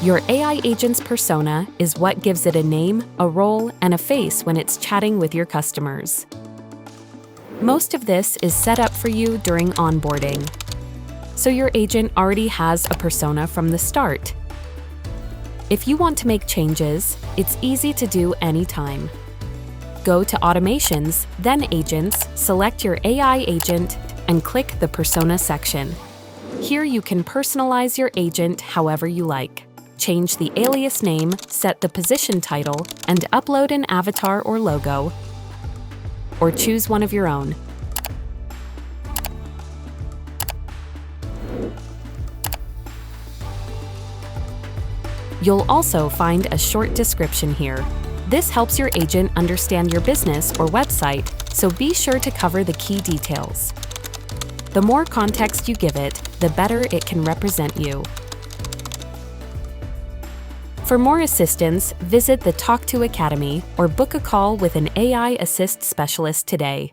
Your AI agent's persona is what gives it a name, a role, and a face when it's chatting with your customers. Most of this is set up for you during onboarding, so your agent already has a persona from the start. If you want to make changes, it's easy to do anytime. Go to Automations, then Agents, select your AI agent, and click the Persona section. Here you can personalize your agent however you like. Change the alias name, set the position title, and upload an avatar or logo, or choose one of your own. You'll also find a short description here. This helps your agent understand your business or website, so be sure to cover the key details. The more context you give it, the better it can represent you. For more assistance, visit the Talk to Academy or book a call with an AI Assist specialist today.